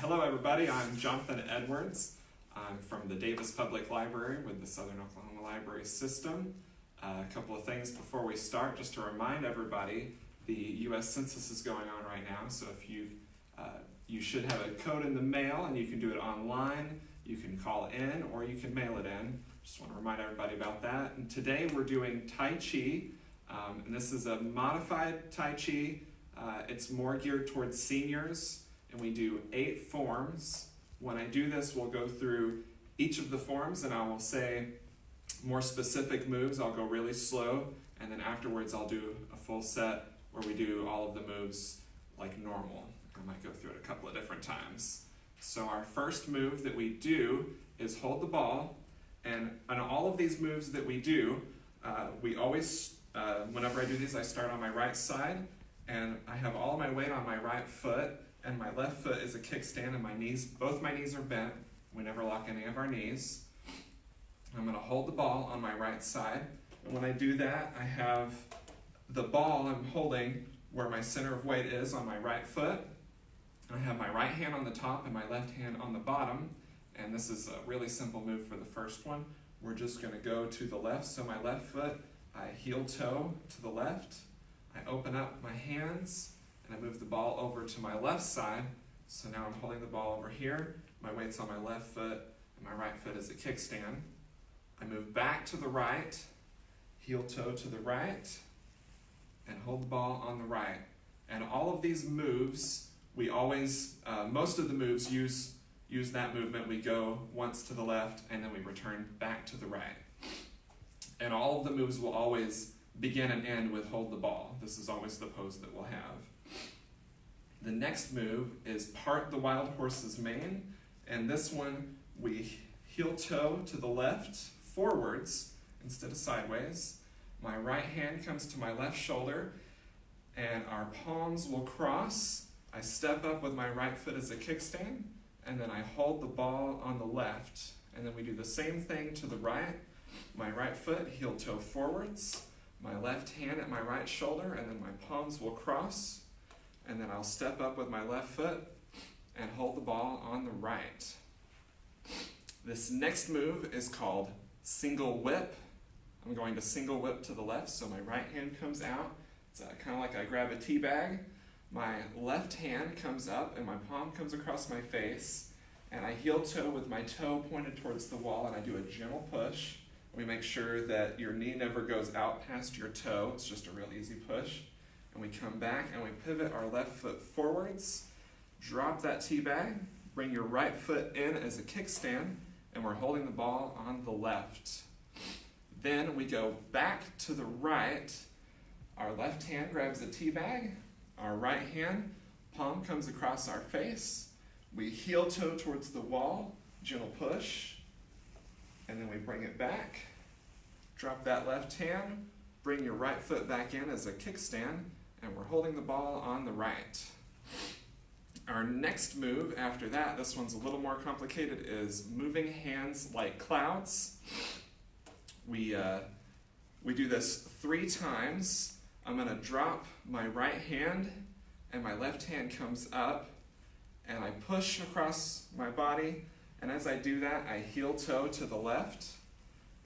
Hello everybody, I'm Jonathan Edwards. I'm from the Davis Public Library with the Southern Oklahoma Library System. A couple of things before we start, just to remind everybody, the U.S. Census is going on right now, so if you should have a code in the mail and you can do it online, you can call in or you can mail it in. Just want to remind everybody about that. And today we're doing Tai Chi, and this is a modified Tai Chi. It's more geared towards seniors, and we do 8 forms. When I do this, we'll go through each of the forms and I will say more specific moves. I'll go really slow, and then afterwards I'll do a full set where we do all of the moves like normal. I might go through it a couple of different times. So our first move that we do is hold the ball, and on all of these moves that we do, we always, whenever I do these, I start on my right side, and I have all my weight on my right foot, and my left foot is a kickstand, and my knees, both my knees are bent. We never lock any of our knees. I'm going to hold the ball on my right side, and when I do that, I have the ball I'm holding where my center of weight is on my right foot. I have my right hand on the top and my left hand on the bottom, and this is a really simple move for the first one. We're just going to go to the left, so my left foot, I heel toe to the left, I open up my hands, and I move the ball over to my left side. So now I'm holding the ball over here, my weight's on my left foot, and my right foot is a kickstand. I move back to the right, heel toe to the right, and hold the ball on the right. And all of these moves, we always, most of the moves use that movement. We go once to the left, and then we return back to the right. And all of the moves will always begin and end with hold the ball. This is always the pose that we'll have. The next move is part the wild horse's mane, and this one we heel toe to the left, forwards instead of sideways. My right hand comes to my left shoulder, and our palms will cross. I step up with my right foot as a kickstand, and then I hold the ball on the left, and then we do the same thing to the right. My right foot, heel toe forwards, my left hand at my right shoulder, and then my palms will cross, and then I'll step up with my left foot and hold the ball on the right. This next move is called single whip. I'm going to single whip to the left, so my right hand comes out. It's kind of like I grab a tea bag. My left hand comes up and my palm comes across my face, and I heel toe with my toe pointed towards the wall, and I do a gentle push. We make sure that your knee never goes out past your toe. It's just a real easy push. And we come back and we pivot our left foot forwards, drop that tea bag, bring your right foot in as a kickstand, and we're holding the ball on the left. Then we go back to the right. Our left hand grabs a tea bag. Our right hand, palm comes across our face. We heel toe towards the wall, gentle push, and then we bring it back. Drop that left hand, bring your right foot back in as a kickstand, and we're holding the ball on the right. Our next move after that, this one's a little more complicated, is moving hands like clouds. We do this 3 times. I'm going to drop my right hand, and my left hand comes up, and I push across my body, and as I do that, I heel toe to the left,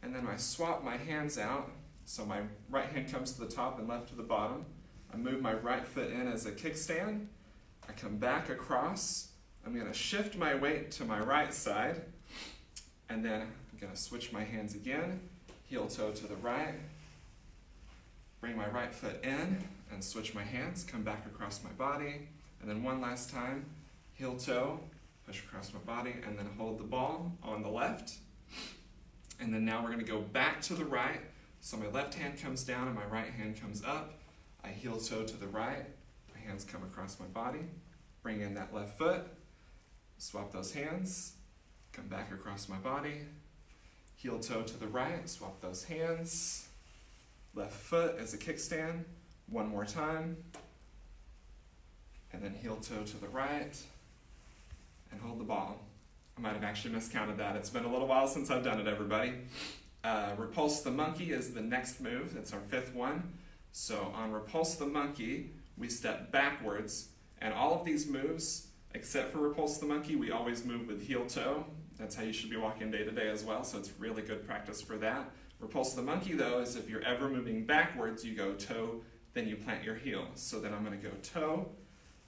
and then I swap my hands out, so my right hand comes to the top and left to the bottom. I move my right foot in as a kickstand. I come back across. I'm going to shift my weight to my right side, and then I'm going to switch my hands again, heel toe to the right, bring my right foot in and switch my hands, come back across my body, and then one last time, heel toe, push across my body, and then hold the ball on the left. And then now we're going to go back to the right. So my left hand comes down and my right hand comes up. I heel toe to the right, my hands come across my body, bring in that left foot, swap those hands, come back across my body, heel toe to the right, swap those hands, left foot as a kickstand, one more time, and then heel toe to the right, and hold the ball. I might have actually miscounted that. It's been a little while since I've done it, everybody. Repulse the monkey is the next move. That's our 5th one. So on repulse the monkey, we step backwards, and all of these moves, Except for repulse the monkey, we always move with heel toe. That's how you should be walking day to day as well, so it's really good practice for that. Repulse the monkey though is if you're ever moving backwards, you go toe, then you plant your heel. So then I'm going to go toe,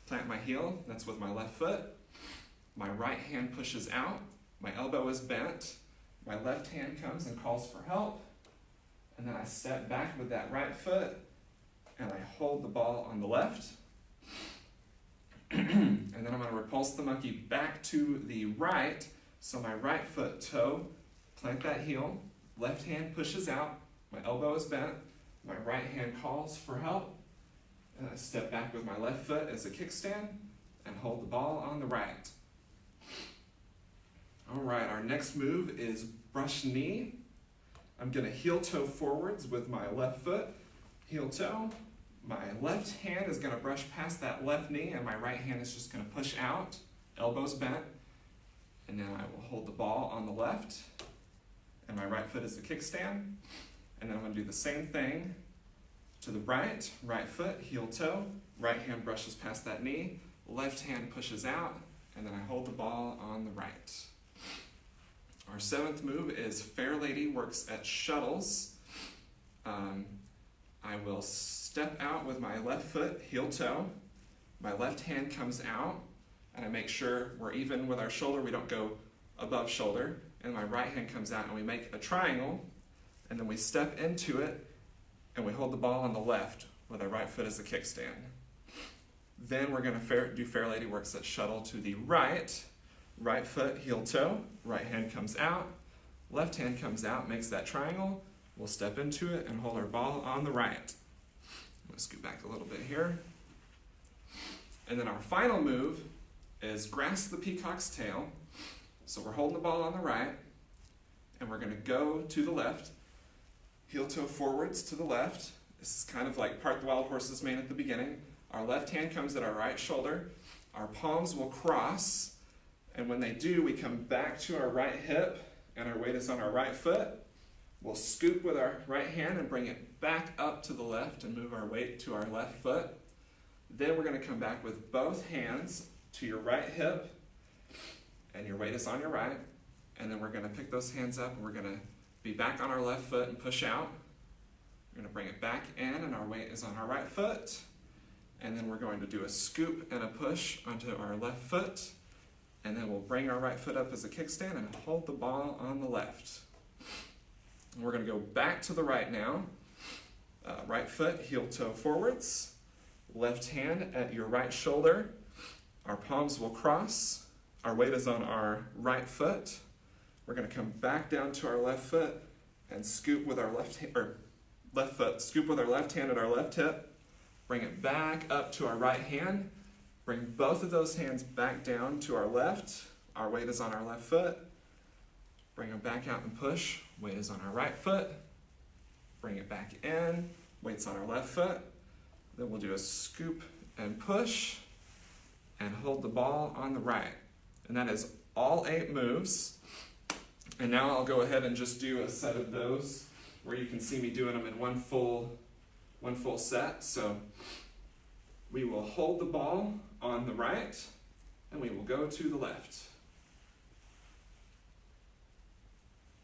plant my heel, that's with my left foot. My right hand pushes out, my elbow is bent, my left hand comes and calls for help, and then I step back with that right foot, and I hold the ball on the left. And then I'm going to repulse the monkey back to the right, so my right foot toe, plant that heel, left hand pushes out, my elbow is bent, my right hand calls for help, and I step back with my left foot as a kickstand and hold the ball on the right. All right, our next move is brush knee. I'm going to heel toe forwards with my left foot, heel toe. My left hand is going to brush past that left knee, and my right hand is just going to push out, elbows bent, and then I will hold the ball on the left, and my right foot is the kickstand, and then I'm going to do the same thing to the right, right foot, heel toe, right hand brushes past that knee, left hand pushes out, and then I hold the ball on the right. Our seventh move is Fair Lady works at shuttles. I will step out with my left foot, heel toe. My left hand comes out, and I make sure we're even with our shoulder. We don't go above shoulder. And my right hand comes out, and we make a triangle, and then we step into it, and we hold the ball on the left with our right foot as the kickstand. Then we're going to do Fair Lady works at shuttle to the right. Right foot, heel toe. Right hand comes out. Left hand comes out, makes that triangle. We'll step into it and hold our ball on the right. I'm going to scoot back a little bit here. And then our final move is grasp the peacock's tail. So we're holding the ball on the right, and we're going to go to the left. Heel toe forwards to the left. This is kind of like part the wild horse's mane at the beginning. Our left hand comes at our right shoulder. Our palms will cross, and when they do, we come back to our right hip, and our weight is on our right foot. We'll scoop with our right hand and bring it back up to the left and move our weight to our left foot. Then we're going to come back with both hands to your right hip, and your weight is on your right. And then we're going to pick those hands up, and we're going to be back on our left foot and push out. We're going to bring it back in, and our weight is on our right foot. And then we're going to do a scoop and a push onto our left foot. And then we'll bring our right foot up as a kickstand and hold the ball on the left. And we're going to go back to the right now. Right foot, heel toe forwards. Left hand at your right shoulder. Our palms will cross. Our weight is on our right foot. We're going to come back down to our left foot and scoop with our left foot. Scoop with our left hand at our left hip. Bring it back up to our right hand. Bring both of those hands back down to our left. Our weight is on our left foot. Bring them back out and push. Weight is on our right foot. Bring it back in. Weight's on our left foot. Then we'll do a scoop and push and hold the ball on the right. And that is all 8 moves. And now I'll go ahead and just do a set of those where you can see me doing them in one full set. So we will hold the ball on the right, and we will go to the left.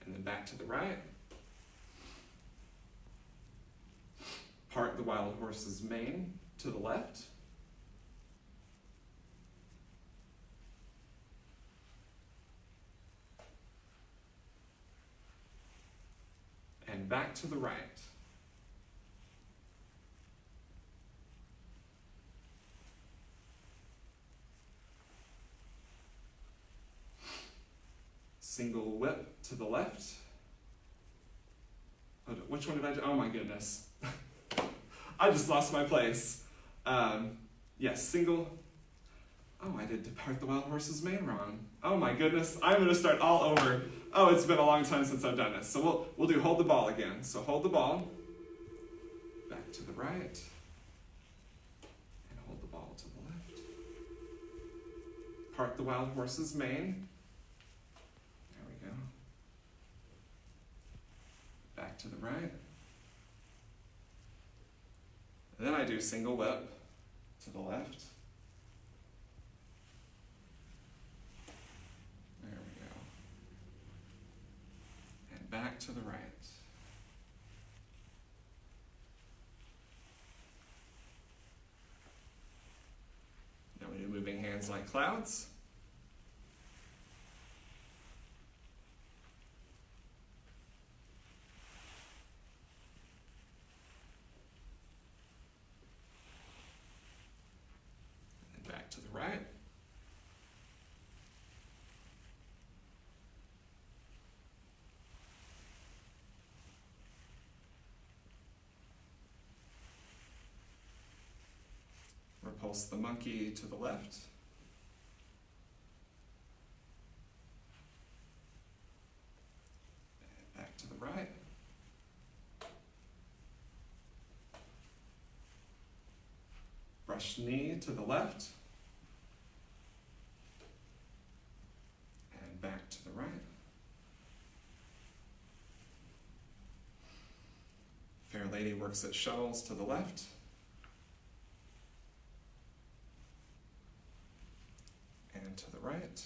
And then back to the right. Part the wild horse's mane to the left. And back to the right. Single whip to the left. Which one did I do? Oh my goodness. I just lost my place. Yes, single. Oh, I did depart the wild horse's mane wrong. Oh my goodness, I'm going to start all over. Oh, it's been a long time since I've done this. So we'll do hold the ball again. So hold the ball. Back to the right. And hold the ball to the left. Part the wild horse's mane. There we go. Back to the right. Then I do single whip to the left. back to the right. Now we do moving hands like clouds. And back to the right. Repulse the monkey to the left. And back to the right. Brush knee to the left. And back to the right. Fair lady works at shuttles to the left. And to the right.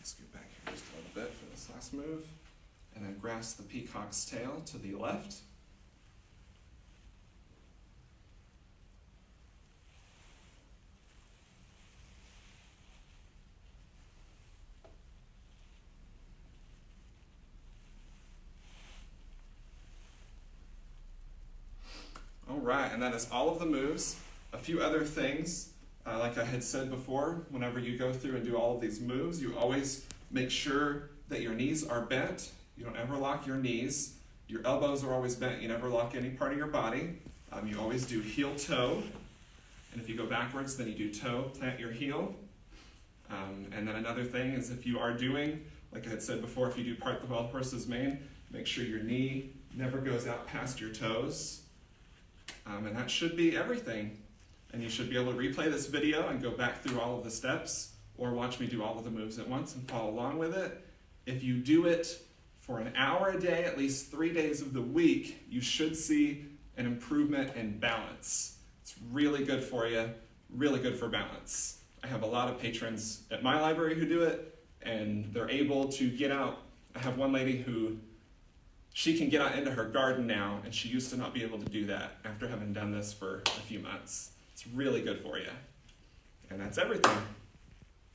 Scoot back here just a little bit for this last move. And then grasp the peacock's tail to the left. All right, and that is all of the moves. A few other things, like I had said before, whenever you go through and do all of these moves, you always make sure that your knees are bent. You don't ever lock your knees. Your elbows are always bent. You never lock any part of your body. You always do heel toe. And if you go backwards, then you do toe, plant your heel. And then another thing is if you are doing, like I had said before, if you do part the wild horse's mane, make sure your knee never goes out past your toes. And that should be everything. And you should be able to replay this video and go back through all of the steps or watch me do all of the moves at once and follow along with it. If you do it for an hour a day, at least 3 days of the week, you should see an improvement in balance. It's really good for you, really good for balance. I have a lot of patrons at my library who do it, and they're able to get out. I have one lady who she can get out into her garden now, and she used to not be able to do that after having done this for a few months. It's really good for you. And that's everything.